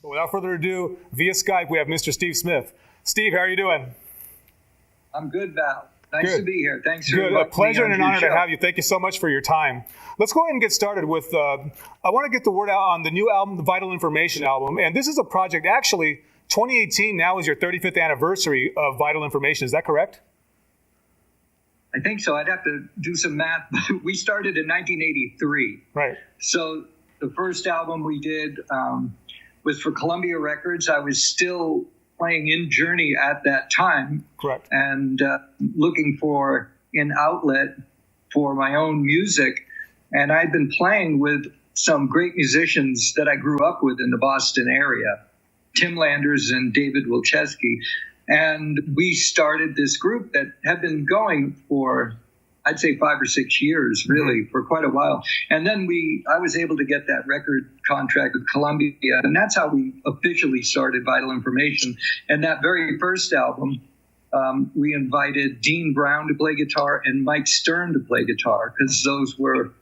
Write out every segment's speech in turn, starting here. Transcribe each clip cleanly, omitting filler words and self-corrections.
So without further ado, via Skype, we have Mr. Steve Smith. Steve, how are you doing? I'm good, Val. Nice Good. to be here. Thanks for Good. A pleasure and an honor show. to have you. Thank you so much for your time. Let's go ahead and get started with, I want to get the word out on the new album, the Vital Information album. And this is a project, actually, 2018 now is your 35th anniversary of Vital Information. Is that correct? I think so. I'd have to do some math. We started in 1983. Right. So the first album we did was for Columbia Records. I was still playing in Journey at that time. Correct. And looking for an outlet for my own music. And I'd been playing with some great musicians that I grew up with in the Boston area, Tim Landers and David Wilczewski. And we started this group that had been going for, I'd say 5 or 6 years, really, for quite a while. And then I was able to get that record contract with Columbia, and that's how we officially started Vital Information. And that very first album, we invited Dean Brown to play guitar and Mike Stern to play guitar, because those were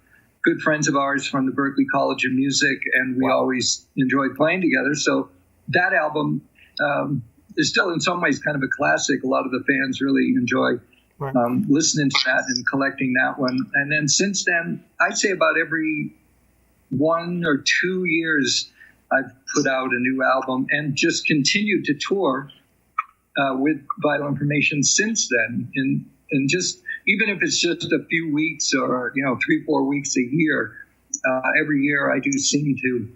good friends of ours from the Berklee College of Music, and we always enjoyed playing together. So that album is still in some ways kind of a classic. A lot of the fans really enjoy listening to that and collecting that one. And then since then, I'd say about every 1 or 2 years, I've put out a new album and just continued to tour with Vital Information since then. And just, even if it's just a few weeks or, 3-4 weeks a year, every year I do seem to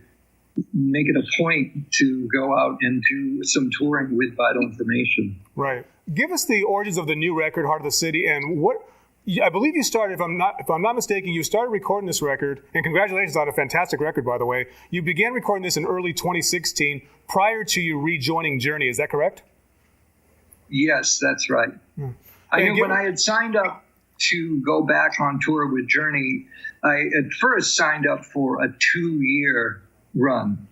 make it a point to go out and do some touring with Vital Information. Right. Give us the origins of the new record, Heart of the City, and what I believe you started, if I'm not mistaken, you started recording this record, and congratulations on a fantastic record, by the way. You began recording this in early 2016, prior to you rejoining Journey. Is that correct? Yes, that's right. I mean, when I had signed up to go back on tour with Journey, I at first signed up for a 2-year run,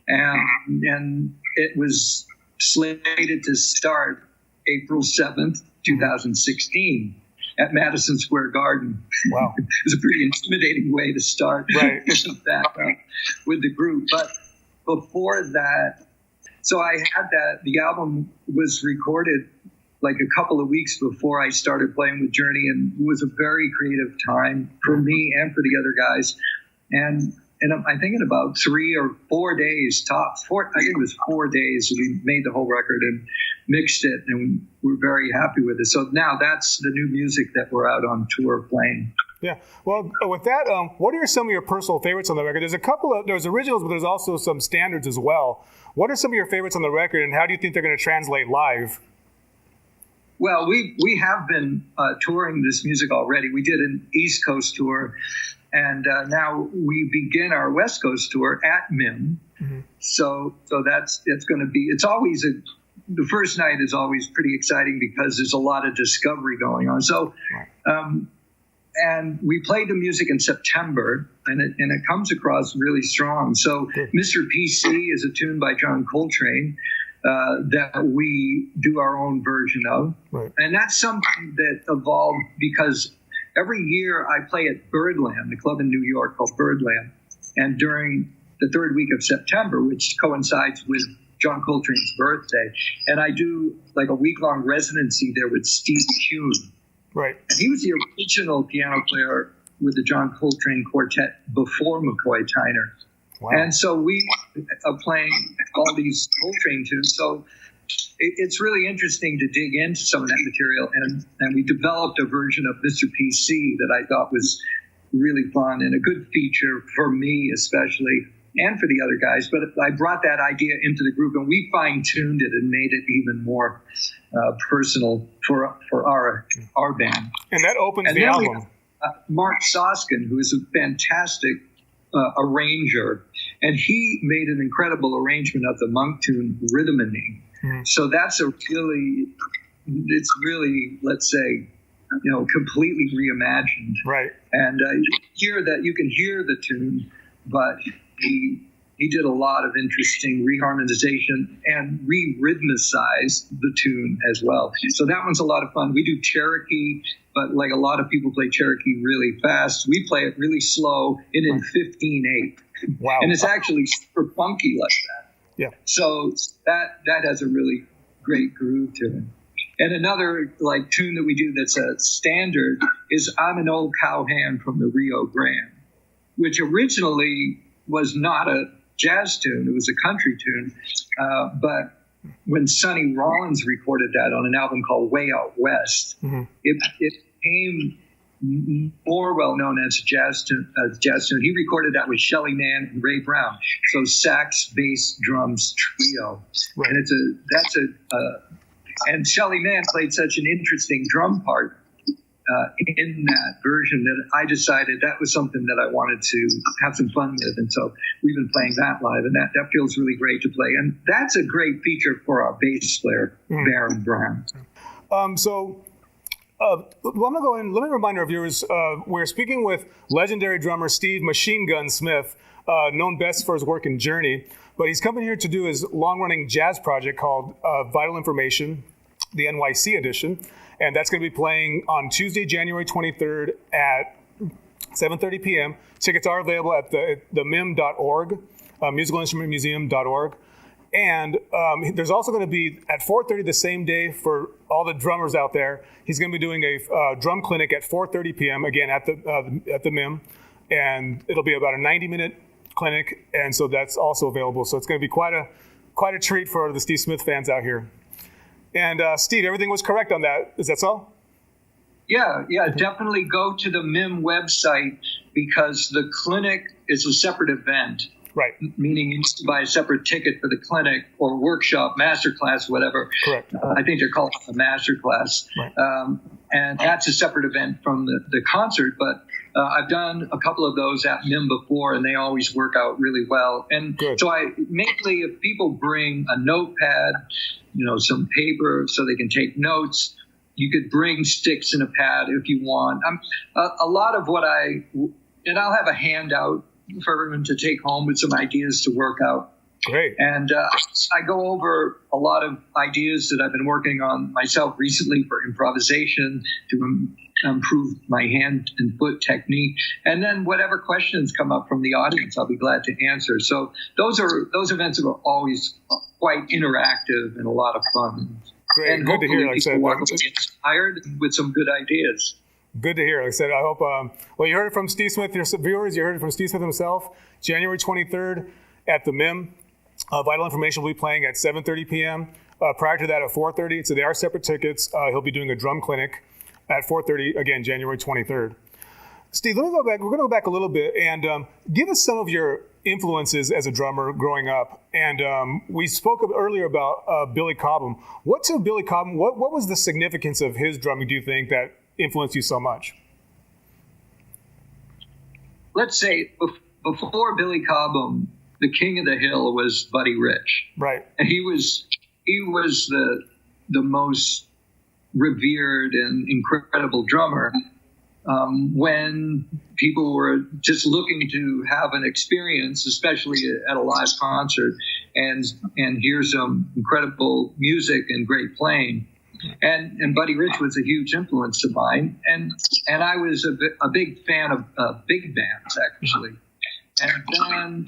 and it was slated to start April 7th, 2016 at Madison Square Garden. Wow. It was a pretty intimidating way to start that with the group. But before that, so I had the album was recorded like a couple of weeks before I started playing with Journey, and it was a very creative time for me and for the other guys. And I think in about 3 or 4 days tops, I think it was 4 days, we made the whole record and mixed it, and we're very happy with it. So now that's the new music that we're out on tour playing. Yeah. Well, with that, what are some of your personal favorites on the record? There's originals, but there's also some standards as well. What are some of your favorites on the record, and how do you think they're going to translate live? Well, we have been touring this music already. We did an East Coast tour, and now we begin our West Coast tour at MIM. So that's going to be. It's always the first night is always pretty exciting because there's a lot of discovery going on. So, and we played the music in September, and it comes across really strong. So, Mr. PC is a tune by John Coltrane that we do our own version of, and that's something that evolved because every year I play at Birdland, the club in New York called Birdland, and during the third week of September, which coincides with John Coltrane's birthday, and I do like a week-long residency there with Steve Kuhn. Right. And he was the original piano player with the John Coltrane Quartet before McCoy Tyner. Wow. And so we are playing all these Coltrane tunes. So it's really interesting to dig into some of that material. And we developed a version of Mr. PC that I thought was really fun and a good feature for me especially, and for the other guys. But I brought that idea into the group, and we fine-tuned it and made it even more personal for our band. And that opens the album. Mark Soskin, who is a fantastic arranger, and he made an incredible arrangement of the Monk tune Rhythmony. So that's it's really, let's say, completely reimagined. Right. And you can hear the tune, but he did a lot of interesting reharmonization and re-rhythmicized the tune as well. So that one's a lot of fun. We do Cherokee, but like a lot of people play Cherokee really fast. We play it really slow and in 15/8. Wow. And it's actually super funky like that. Yeah. So that has a really great groove to it. And another like tune that we do that's a standard is "I'm an Old Cowhand from the Rio Grande," which originally was not a jazz tune; it was a country tune. But when Sonny Rollins recorded that on an album called "Way Out West," it became more well known as a jazz tune. He recorded that with Shelly Manne and Ray Brown. So sax, bass, drums trio, Right. and and Shelly Manne played such an interesting drum part in that version that I decided that was something that I wanted to have some fun with. And so we've been playing that live, and that feels really great to play. And that's a great feature for our bass player, Baron Brown. I'm going to go in. Let me remind our viewers, we're speaking with legendary drummer Steve Machine Gun Smith, known best for his work in Journey. But he's coming here to do his long-running jazz project called Vital Information, the NYC edition. And that's going to be playing on Tuesday, January 23rd at 7:30 p.m. Tickets are available at the MIM.org, musicalinstrumentmuseum.org. And there's also going to be at 4:30 the same day for all the drummers out there. He's going to be doing a drum clinic at 4:30 p.m. again at the MIM, and it'll be about a 90-minute clinic, and so that's also available. So it's going to be quite a treat for the Steve Smith fans out here. And Steve, everything was correct on that. Is that so? Yeah, definitely go to the MIM website because the clinic is a separate event. Right. Meaning you need to buy a separate ticket for the clinic or workshop, masterclass, whatever. Correct. I think they're called a masterclass. Right. And that's a separate event from the concert. But I've done a couple of those at MIM before, and they always work out really well. And Good. so mainly if people bring a notepad, some paper so they can take notes, you could bring sticks and a pad if you want. A lot of what and I'll have a handout for everyone to take home with some ideas to work out. Great. And I go over a lot of ideas that I've been working on myself recently for improvisation to improve my hand and foot technique. And then whatever questions come up from the audience, I'll be glad to answer. So those events are always quite interactive and a lot of fun. Great. And good to hear. Like I said, people are inspired with some good ideas. Good to hear. Like I said, I hope. Well, you heard it from Steve Smith, your viewers. You heard it from Steve Smith himself. January 23rd at the MIM. Vital Information will be playing at 7:30 p.m. Prior to that, at 4:30. So they are separate tickets. He'll be doing a drum clinic at 4:30 again, January 23rd. Steve, let me go back. We're going to go back a little bit and give us some of your influences as a drummer growing up. And we spoke earlier about Billy Cobham. What was the significance of his drumming? Do you think that influenced you so much? Let's say before Billy Cobham, the king of the hill was Buddy Rich. Right. And he was the most revered and incredible drummer when people were just looking to have an experience, especially at a live concert, and hear some incredible music and great playing. And Buddy Rich was a huge influence of mine, and I was a big fan of big bands actually. And then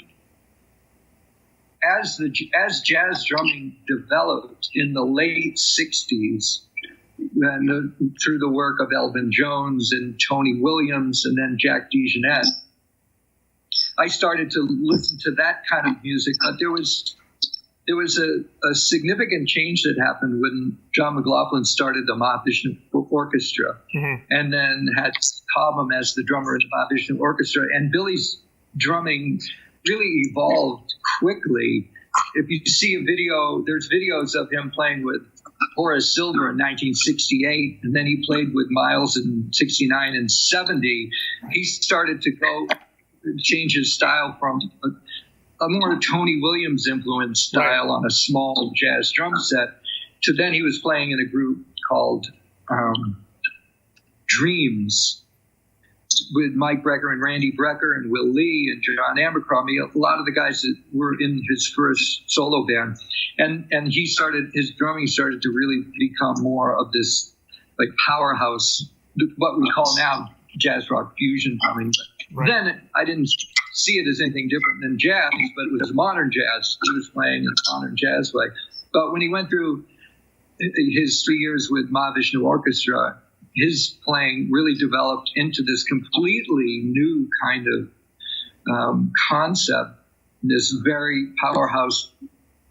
as jazz drumming developed in the late '60s, and through the work of Elvin Jones and Tony Williams and then Jack DeJohnette, I started to listen to that kind of music. But there was a significant change that happened when John McLaughlin started the Mahavishnu Orchestra, and then had Cobham as the drummer in the Mahavishnu Orchestra. And Billy's drumming really evolved quickly. If you see a video, there's videos of him playing with Horace Silver in 1968, and then he played with Miles in 69 and 70. He started to change his style from a more Tony Williams influenced style on a small jazz drum set to then he was playing in a group called Dreams with Mike Brecker and Randy Brecker and Will Lee and John Abercrombie, a lot of the guys that were in his first solo band. And his drumming started to really become more of this like powerhouse, what we call now jazz rock fusion drumming. But then I didn't see it as anything different than jazz, but it was modern jazz. He was playing a modern jazz way. But when he went through his 3 years with Mahavishnu Orchestra, his playing really developed into this completely new kind of concept, this very powerhouse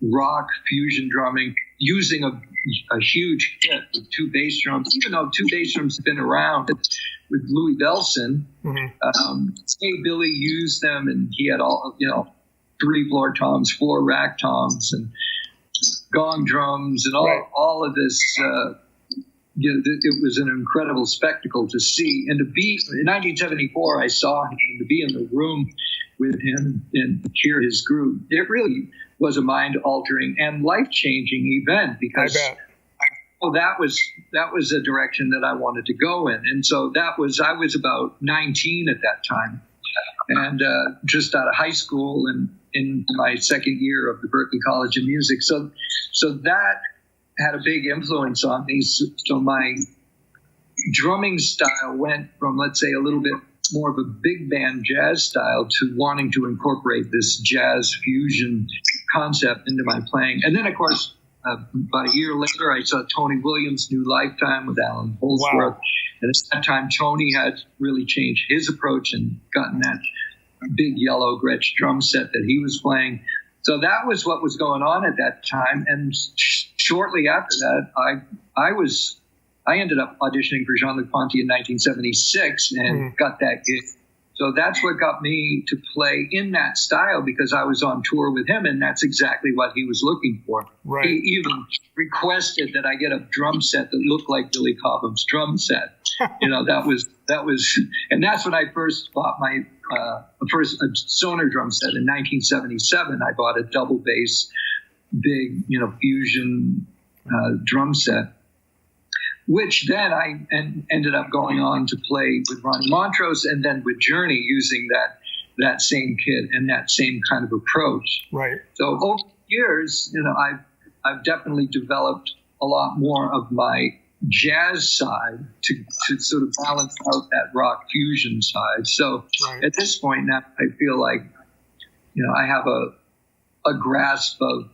rock fusion drumming, using a huge kit with two bass drums, even though two bass drums have been around with Louis Bellson. Say Billy used them, and he had all, 3 floor toms, 4 rack toms, and gong drums, and all of this. It was an incredible spectacle to see, and to be in 1974. I saw him, and to be in the room with him and hear his group. It really was a mind-altering and life-changing event, because that was a direction that I wanted to go in. And so I was about 19 at that time, and just out of high school and in my second year of the Berklee College of Music. So that had a big influence on me. So my drumming style went from, let's say, a little bit more of a big band jazz style to wanting to incorporate this jazz fusion concept into my playing. And then, of course, about a year later, I saw Tony Williams' New Lifetime with Alan Holdsworth. Wow. And at that time, Tony had really changed his approach and gotten that big yellow Gretsch drum set that he was playing. So that was what was going on at that time. And shortly after that, I ended up auditioning for Jean-Luc Ponty in 1976 and got that gig. So that's what got me to play in that style, because I was on tour with him, and that's exactly what he was looking for. Right. He even requested that I get a drum set that looked like Billy Cobham's drum set. That was, and that's when I first bought my first Sonar drum set in 1977. I bought a double bass, big, fusion drum set, which then I ended up going on to play with Ronnie Montrose, and then with Journey, using that same kit and that same kind of approach. Right. So over the years, I've definitely developed a lot more of my jazz side to sort of balance out that rock fusion side. So at this point now, I feel like, I have a grasp of,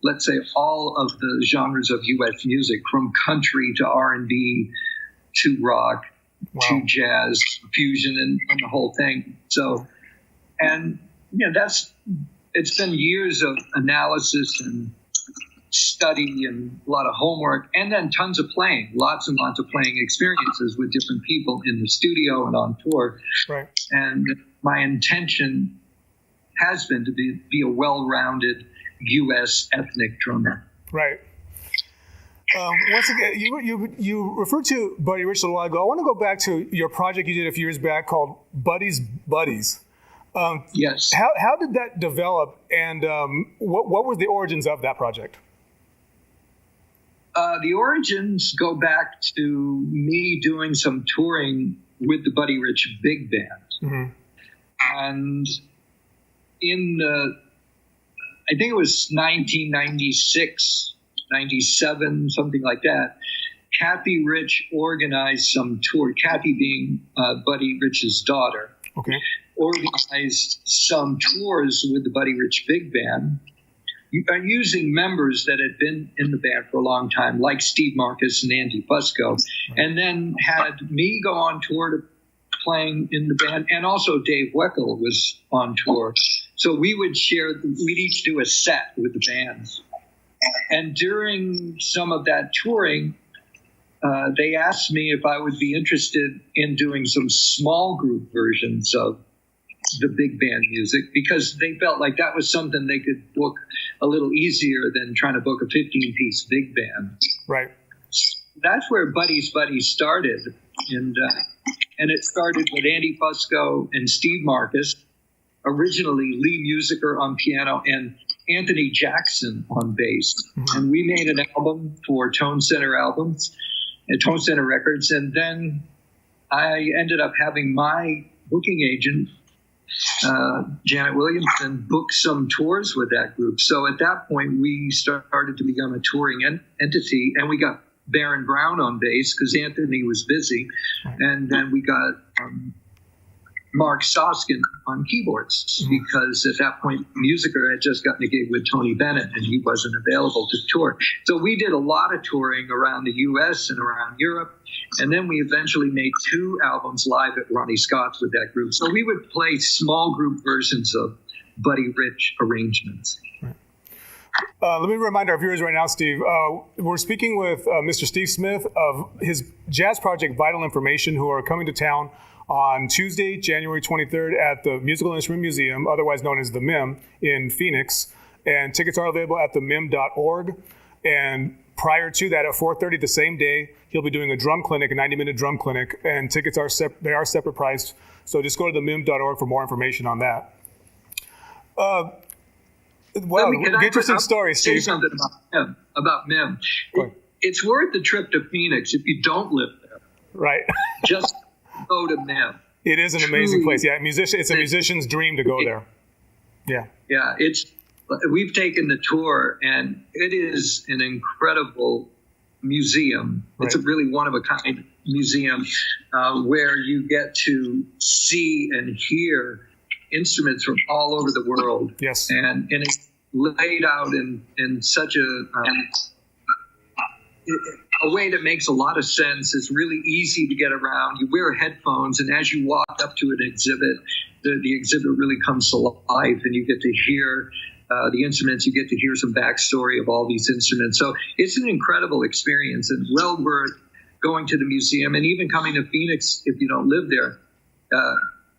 let's say, all of the genres of U.S. music, from country to R&B to rock to jazz, fusion, and the whole thing. So, and it's been years of analysis and study and a lot of homework, and then tons of playing, lots and lots of playing experiences with different people in the studio and on tour. Right. And my intention has been to be a well-rounded U.S. ethnic drummer. Right. Once again, you referred to Buddy Rich a little while ago. I want to go back to your project you did a few years back called Buddy's Buddies. Yes. How did that develop, and what were the origins of that project? The origins go back to me doing some touring with the Buddy Rich Big Band. And I think it was 1996, 97, something like that, Kathy Rich organized some tour. Kathy being Buddy Rich's daughter. Okay. Organized some tours with the Buddy Rich Big Band, using members that had been in the band for a long time, like Steve Marcus and Andy Fusco, and then had me go on tour to playing in the band, and also Dave Weckl was on tour. So we'd each do a set with the bands. And during some of that touring, they asked me if I would be interested in doing some small group versions of the big band music, because they felt like that was something they could book a little easier than trying to book a 15-piece big band. Right. That's where Buddy's Buddies started. And it started with Andy Fusco and Steve Marcus, originally Lee Musiker on piano and Anthony Jackson on bass. And we made an album for Tone Center Albums and Tone Center Records. And then I ended up having my booking agent, Janet Williamson, book some tours with that group. So at that point, we started to become a touring entity, and we got Baron Brown on bass because Anthony was busy. And then we got Mark Soskin on keyboards, because at that point, Musiker had just gotten a gig with Tony Bennett and he wasn't available to tour. So we did a lot of touring around the US and around Europe. And then we eventually made 2 albums live at Ronnie Scott's with that group. So we would play small group versions of Buddy Rich arrangements. Let me remind our viewers right now, Steve, we're speaking with Mr. Steve Smith of his jazz project Vital Information, who are coming to town on Tuesday, January 23rd at the Musical Instrument Museum, otherwise known as the MIM, in Phoenix. And tickets are available at themim.org. And prior to that, at 4:30 the same day, he'll be doing a drum clinic, a 90-minute drum clinic, and tickets are separate priced. So just go to themim.org for more information on that. Wow, interesting story, Steve. Say something about MIM. It's worth the trip to Phoenix if you don't live there. Right. Just go to MIM. It is an amazing place. Yeah, it's a musician's dream to go there. Yeah. Yeah, we've taken the tour, and it is an incredible museum. Right. It's a really one-of-a-kind museum where you get to see and hear instruments from all over the world. Yes. And it's laid out in such a way that makes a lot of sense. It's really easy to get around. You wear headphones, and as you walk up to an exhibit, the exhibit really comes to life, and you get to hear the instruments. You get to hear some backstory of all these instruments. So it's an incredible experience and well worth going to the museum, and even coming to Phoenix if you don't live there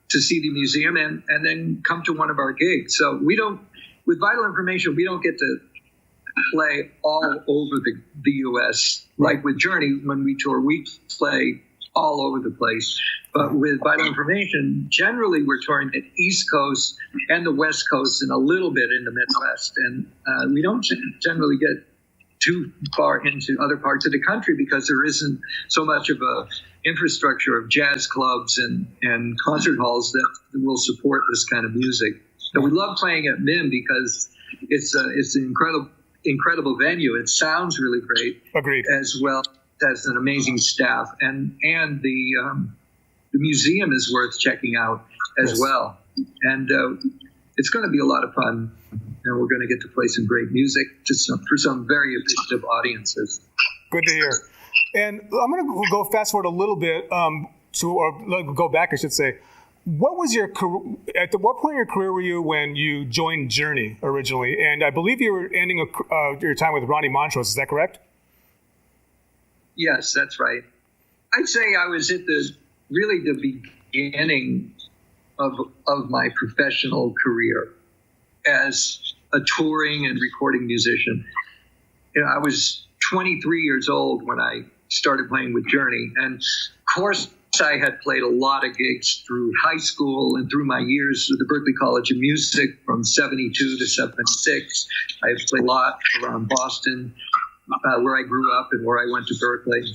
to see the museum, and then come to one of our gigs. So with Vital Information, we don't get to play all over the U.S. Like with Journey, when we tour, we play all over the place. But with Vital Information, generally we're touring the East Coast and the West Coast and a little bit in the Midwest. And we don't generally get too far into other parts of the country because there isn't so much of a infrastructure of jazz clubs and concert halls that will support this kind of music. So we love playing at MIM because it's an incredible venue. It sounds really great. Agreed. As well as an amazing staff, and the museum is worth checking out as well. And it's going to be a lot of fun, and we're going to get to play some great music for some very appreciative audiences. Good to hear. And I'm going to go fast forward a little bit or go back, I should say. What was your at what point in your career were you when you joined Journey originally? And I believe you were ending your time with Ronnie Montrose. Is that correct? Yes, that's right. I'd say I was at the beginning of my professional career as a touring and recording musician. You know, I was 23 years old when I started playing with Journey, and of course I had played a lot of gigs through high school and through my years at the Berklee College of Music from 72 to 76. I have played a lot around Boston, where I grew up and where I went to Berklee.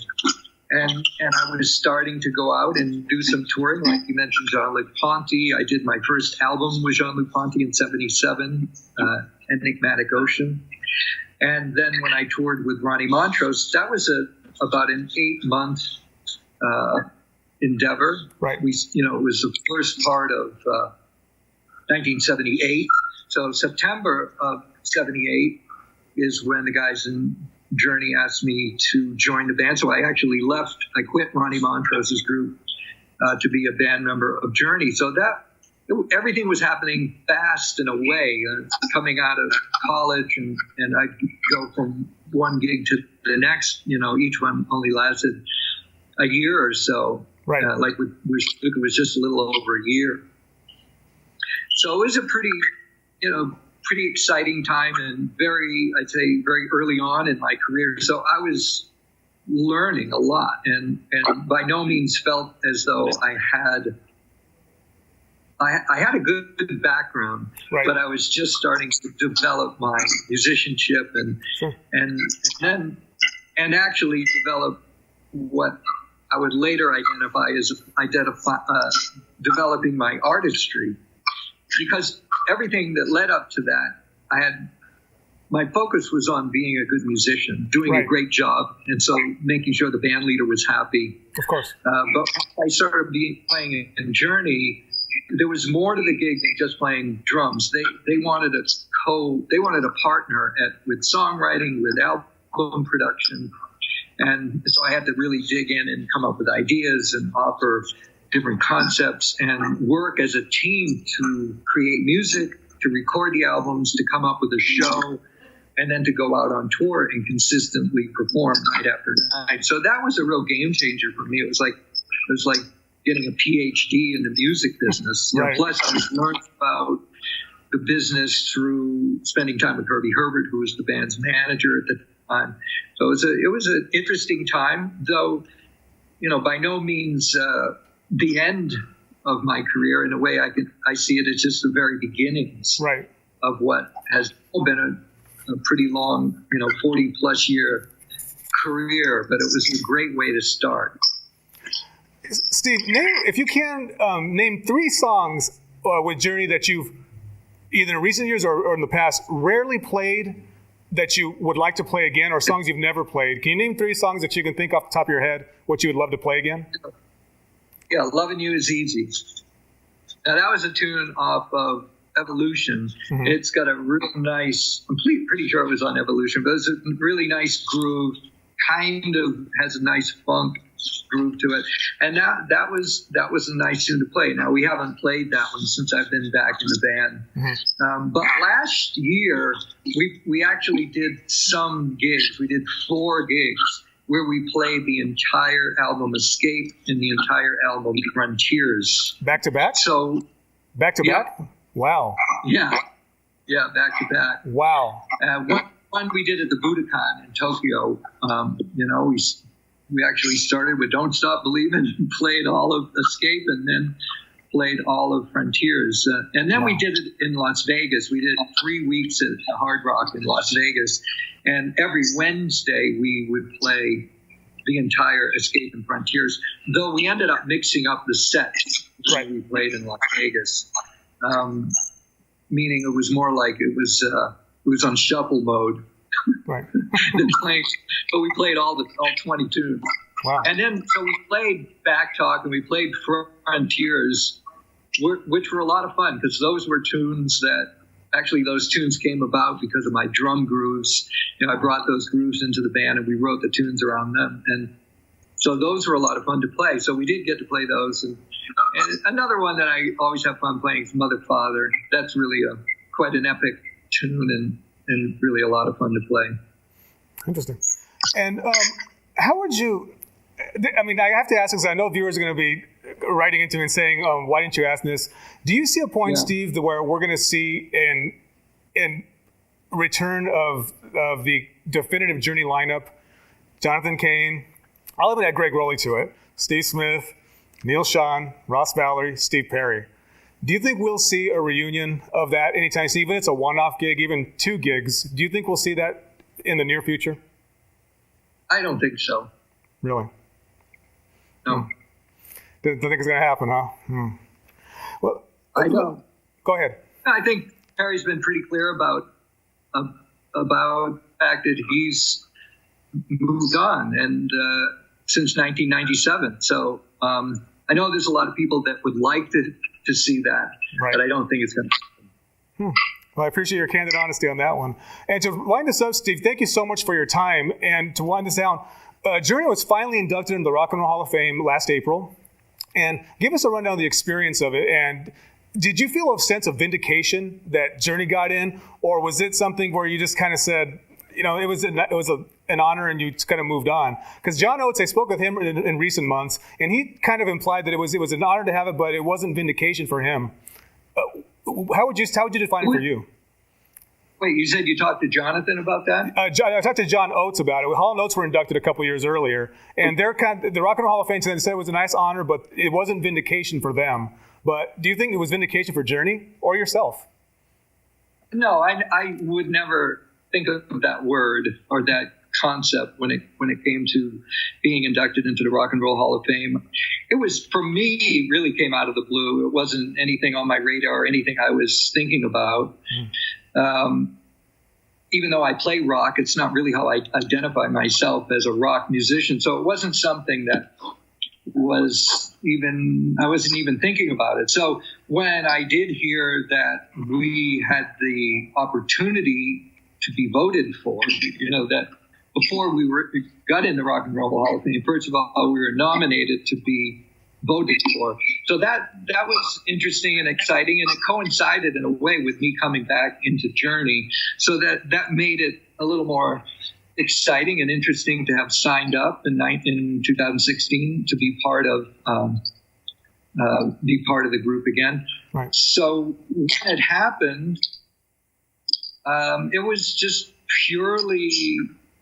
And I was starting to go out and do some touring, like you mentioned, Jean-Luc Ponty. I did my first album with Jean-Luc Ponty in 77, Enigmatic Ocean. And then when I toured with Ronnie Montrose, that was about an 8-month endeavor. Right. It was the first part of 1978. So September of 78 is when the guys in Journey asked me to join the band. So I actually left. I quit Ronnie Montrose's group to be a band member of Journey. So everything was happening fast in a way, coming out of college, and I'd go from one gig to the next. Each one only lasted a year or so. Right. Like with it was just a little over a year. So it was a pretty exciting time, and I'd say very early on in my career. So I was learning a lot, and by no means felt as though I had a good background, right. But I was just starting to develop my musicianship Sure. and actually develop what I would later identify as developing my artistry, because everything that led up to that, my focus was on being a good musician, doing right. a great job, and so making sure the band leader was happy. Of course. But I started playing in Journey, there was more to the gig than just playing drums. They wanted a partner with songwriting, with album production, and so I had to really dig in and come up with ideas and offer different concepts and work as a team to create music, to record the albums, to come up with a show, and then to go out on tour and consistently perform night after night. So that was a real game changer for me. It was like getting a PhD in the music business. Right. Plus, I was learning about the business through spending time with Herbie Herbert, who was the band's manager at the time. So it was an interesting time, though, by no means the end of my career. In a way, I see it as just the very beginnings right. of what has been a pretty long, 40-plus year career, but it was a great way to start. Steve, if you can, name 3 songs with Journey that you've, either in recent years or in the past, rarely played that you would like to play again, or songs you've never played. Can you name 3 songs that you can think off the top of your head what you would love to play again? Yeah, Loving You Is Easy. Now, that was a tune off of Evolution. Mm-hmm. It's got a real nice, I'm pretty sure it was on Evolution, but it's a really nice groove, kind of has a nice funk groove to it. And that was a nice tune to play. Now, we haven't played that one since I've been back in the band. Mm-hmm. But last year, we actually did some gigs. We did 4 gigs where we played the entire album Escape and the entire album Frontiers. Back to back? So, back to back? Wow. Yeah, back to back. Wow. One we did at the Budokan in Tokyo. We actually started with Don't Stop Believin' and played all of Escape and then played all of Frontiers. And then we did it in Las Vegas. We did 3 weeks at the Hard Rock in Las Vegas. And every Wednesday we would play the entire Escape and Frontiers, though we ended up mixing up the set that we played in Las Vegas. Meaning it was more like it was on shuffle mode. Right. But we played all 20 tunes. Wow. And then, so we played Back Talk and we played Frontiers, which were a lot of fun because those were tunes that, actually those tunes came about because of my drum grooves. I brought those grooves into the band and we wrote the tunes around them. And so those were a lot of fun to play. So we did get to play those. And another one that I always have fun playing is Mother Father. That's really quite an epic tune and really a lot of fun to play. Interesting. And how would you, I have to ask because I know viewers are going to be writing into me and saying, why didn't you ask this? Do you see a point, Steve, where we're going to see in return of the definitive Journey lineup, Jonathan Cain, I'll even add Greg Rowley to it, Steve Smith, Neil Schon, Ross Valerie, Steve Perry. Do you think we'll see a reunion of that anytime soon? Even if it's a one-off gig, even 2 gigs, do you think we'll see that in the near future? I don't think so. Really? No. Don't think it's going to happen, huh? Well, I don't. Go ahead. I think Perry's been pretty clear about the fact that he's moved on and since 1997. So I know there's a lot of people that would like to see that, but I don't think it's going to happen. Well, I appreciate your candid honesty on that one. And to wind this up, Steve, thank you so much for your time. And to wind this down, Journey was finally inducted into the Rock and Roll Hall of Fame last April. And give us a rundown of the experience of it. And did you feel a sense of vindication that Journey got in? Or was it something where you just kind of said, it was an honor and you just kind of moved on? Because John Oates, I spoke with him in recent months, and he kind of implied that it was an honor to have it, but it wasn't vindication for him. How would you define it for you? Wait, you said you talked to Jonathan about that? I talked to John Oates about it. Hall & Oates were inducted a couple years earlier, and the Rock and Roll Hall of Fame said it was a nice honor, but it wasn't vindication for them. But do you think it was vindication for Journey or yourself? No, I would never think of that word or that concept when it came to being inducted into the Rock and Roll Hall of Fame. It was, for me, it really came out of the blue. It wasn't anything on my radar or anything I was thinking about. Even though I play rock, it's not really how I identify myself as a rock musician. So it wasn't something that I wasn't even thinking about it. So when I did hear that we had the opportunity to be voted for, that before we got in the Rock and Roll Hall of Fame, first of all, we were nominated to be voted for. So that was interesting and exciting, and it coincided in a way with me coming back into Journey. So that made it a little more exciting and interesting to have signed up in 2016 to be part of the group again. Right. So when it happened, it was just purely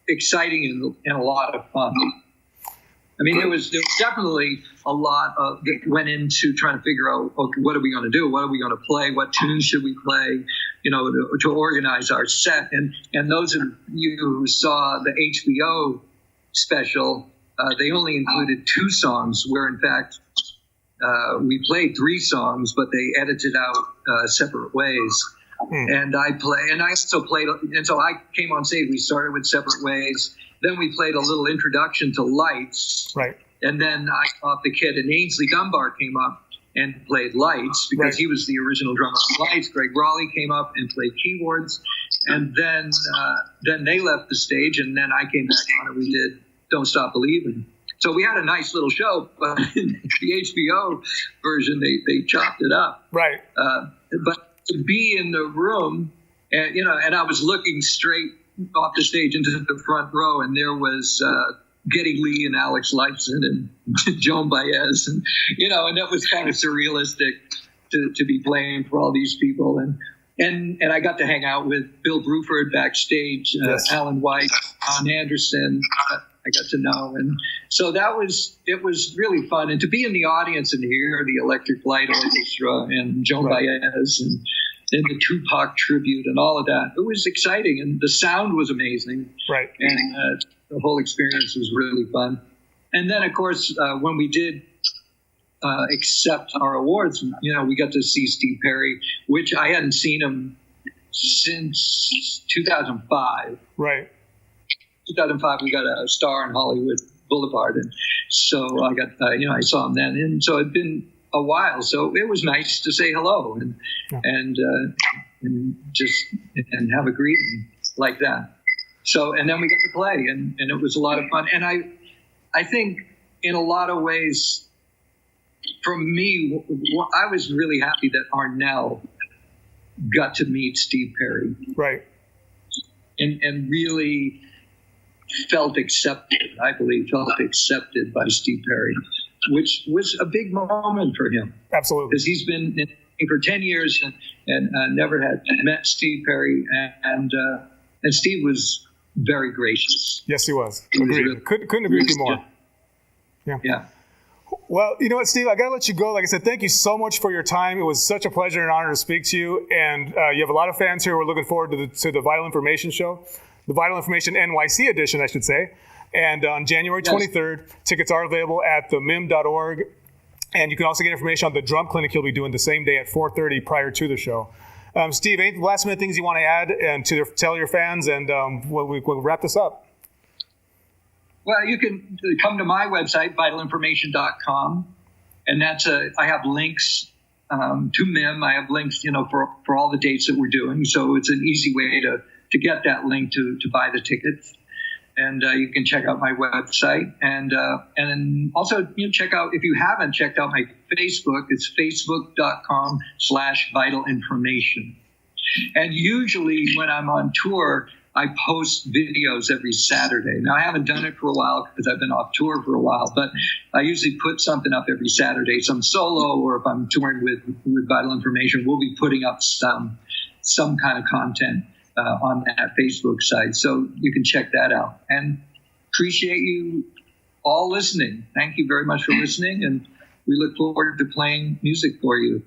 exciting and a lot of fun. I mean, there was definitely a lot that went into trying to figure out, okay, what are we going to do? What are we going to play? What tunes should we play? To organize our set. And those of you who saw the HBO special, they only included 2 songs, where in fact we played 3 songs, but they edited out separate ways. And I also played, and so I came on stage. We started with Separate Ways. Then we played a little introduction to Lights. Right. And then I thought the kid, and Ainsley Dunbar came up and played Lights because he was the original drummer of Lights. Greg Raleigh came up and played keyboards. And then they left the stage, and then I came back on and we did Don't Stop Believing. So we had a nice little show, but in the HBO version, they chopped it up. Right. But to be in the room, and I was looking straight off the stage into the front row, and there was Geddy Lee and Alex Lifeson and Joan Baez, and that was kind of surrealistic to be playing for all these people, and I got to hang out with Bill Bruford backstage, Alan White, Don Anderson. I got to know, and so it was really fun, and to be in the audience and hear the Electric Light Orchestra and Joan Baez and the Tupac tribute and all of that. It was exciting, and the sound was amazing. Right. And the whole experience was really fun. And then, of course, when we did accept our awards, we got to see Steve Perry, which I hadn't seen him since 2005. Right. 2005, we got a star in Hollywood Boulevard, and so I got, I saw him then, and so it'd been a while, so it was nice to say hello and have a greeting like that. So, and then we got to play, and it was a lot of fun. And I think in a lot of ways, for me, I was really happy that Arnell got to meet Steve Perry, right, and really felt accepted. I believe felt accepted by Steve Perry, which was a big moment for him. Absolutely. Because he's been in for 10 years and never had met Steve Perry. And Steve was very gracious. Yes, he was. Agreed. Really, couldn't agree with you more. Yeah. Well, you know what, Steve? I got to let you go. Like I said, thank you so much for your time. It was such a pleasure and honor to speak to you. And you have a lot of fans here. We're looking forward to the Vital Information Show, the Vital Information NYC edition, I should say. And on January 23rd, tickets are available at themim.org. And you can also get information on the drum clinic you'll be doing the same day at 4:30 prior to the show. Steve, any last minute things you want to add and to tell your fans, and we'll wrap this up? Well, you can come to my website, vitalinformation.com, and I have links to MIM. I have links, for all the dates that we're doing. So it's an easy way to get that link to buy the tickets. And you can check out my website, and also check out, if you haven't checked out my Facebook, it's facebook.com/vitalinformation. And usually when I'm on tour, I post videos every Saturday. Now I haven't done it for a while because I've been off tour for a while, but I usually put something up every Saturday, some solo, or if I'm touring with Vital Information, we'll be putting up some kind of content on that Facebook site. So you can check that out. And appreciate you all listening. Thank you very much for listening. And we look forward to playing music for you.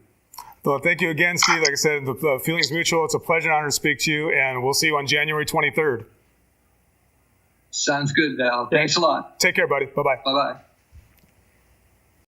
Well, thank you again, Steve. Like I said, the feeling is mutual. It's a pleasure and honor to speak to you. And we'll see you on January 23rd. Sounds good, Val. Thanks a lot. Take care, buddy. Bye-bye. Bye-bye.